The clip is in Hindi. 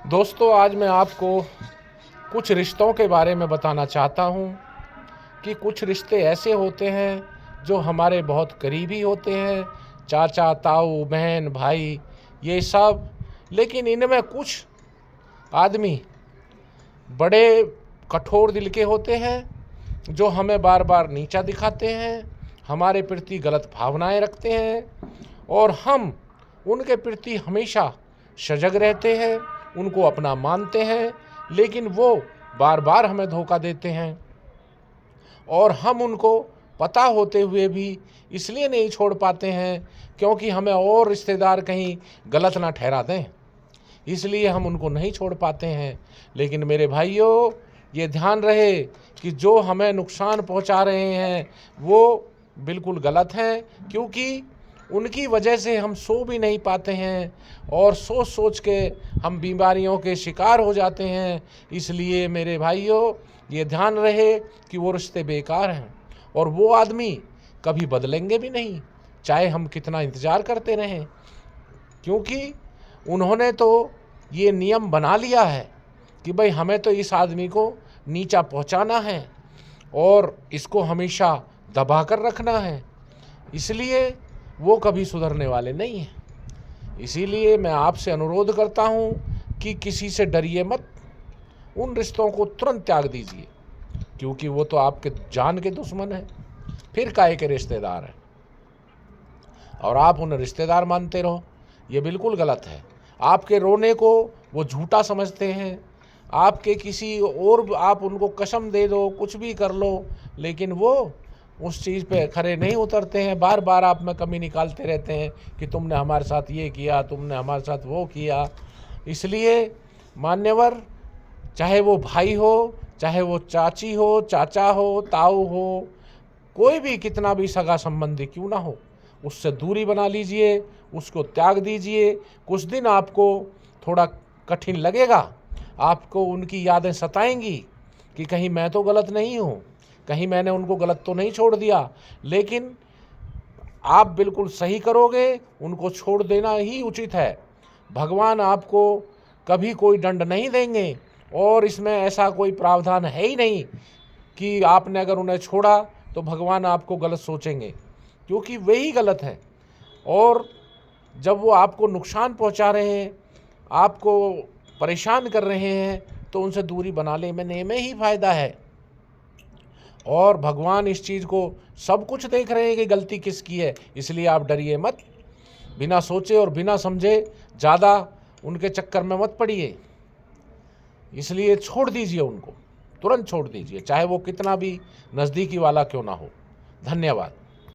दोस्तों, आज मैं आपको कुछ रिश्तों के बारे में बताना चाहता हूँ कि कुछ रिश्ते ऐसे होते हैं जो हमारे बहुत करीबी होते हैं, चाचा, ताऊ, बहन, भाई, ये सब। लेकिन इनमें कुछ आदमी बड़े कठोर दिल के होते हैं जो हमें बार बार नीचा दिखाते हैं, हमारे प्रति गलत भावनाएं रखते हैं और हम उनके प्रति हमेशा सजग रहते हैं, उनको अपना मानते हैं। लेकिन वो बार बार हमें धोखा देते हैं और हम उनको पता होते हुए भी इसलिए नहीं छोड़ पाते हैं क्योंकि हमें और रिश्तेदार कहीं गलत ना ठहरा दें, इसलिए हम उनको नहीं छोड़ पाते हैं। लेकिन मेरे भाइयों, ये ध्यान रहे कि जो हमें नुकसान पहुंचा रहे हैं वो बिल्कुल गलत हैं, क्योंकि उनकी वजह से हम सो भी नहीं पाते हैं और सोच सोच के हम बीमारियों के शिकार हो जाते हैं। इसलिए मेरे भाइयों, ये ध्यान रहे कि वो रिश्ते बेकार हैं और वो आदमी कभी बदलेंगे भी नहीं, चाहे हम कितना इंतज़ार करते रहें, क्योंकि उन्होंने तो ये नियम बना लिया है कि भाई हमें तो इस आदमी को नीचा पहुंचाना है और इसको हमेशा दबा कर रखना है, इसलिए वो कभी सुधरने वाले नहीं हैं। इसीलिए मैं आपसे अनुरोध करता हूँ कि किसी से डरिए मत, उन रिश्तों को तुरंत त्याग दीजिए, क्योंकि वो तो आपके जान के दुश्मन हैं, फिर काहे के रिश्तेदार हैं। और आप उन्हें रिश्तेदार मानते रहो, ये बिल्कुल गलत है। आपके रोने को वो झूठा समझते हैं, आपके किसी और आप उनको कसम दे दो, कुछ भी कर लो, लेकिन वो उस चीज़ पे खरे नहीं उतरते हैं। बार बार आप में कमी निकालते रहते हैं कि तुमने हमारे साथ ये किया, तुमने हमारे साथ वो किया। इसलिए मान्यवर, चाहे वो भाई हो, चाहे वो चाची हो, चाचा हो, ताऊ हो, कोई भी कितना भी सगा संबंधी क्यों ना हो, उससे दूरी बना लीजिए, उसको त्याग दीजिए। कुछ दिन आपको थोड़ा कठिन लगेगा, आपको उनकी यादें सताएंगी कि कहीं मैं तो गलत नहीं हूँ, कहीं मैंने उनको गलत तो नहीं छोड़ दिया, लेकिन आप बिल्कुल सही करोगे, उनको छोड़ देना ही उचित है। भगवान आपको कभी कोई दंड नहीं देंगे और इसमें ऐसा कोई प्रावधान है ही नहीं कि आपने अगर उन्हें छोड़ा तो भगवान आपको गलत सोचेंगे, क्योंकि वे ही गलत हैं। और जब वो आपको नुकसान पहुंचा रहे हैं, आपको परेशान कर रहे हैं, तो उनसे दूरी बना लेने में ही फ़ायदा है। और भगवान इस चीज़ को सब कुछ देख रहे हैं कि गलती किसकी है, इसलिए आप डरिए मत, बिना सोचे और बिना समझे ज़्यादा उनके चक्कर में मत पड़िए। इसलिए छोड़ दीजिए उनको, तुरंत छोड़ दीजिए, चाहे वो कितना भी नज़दीकी वाला क्यों ना हो। धन्यवाद।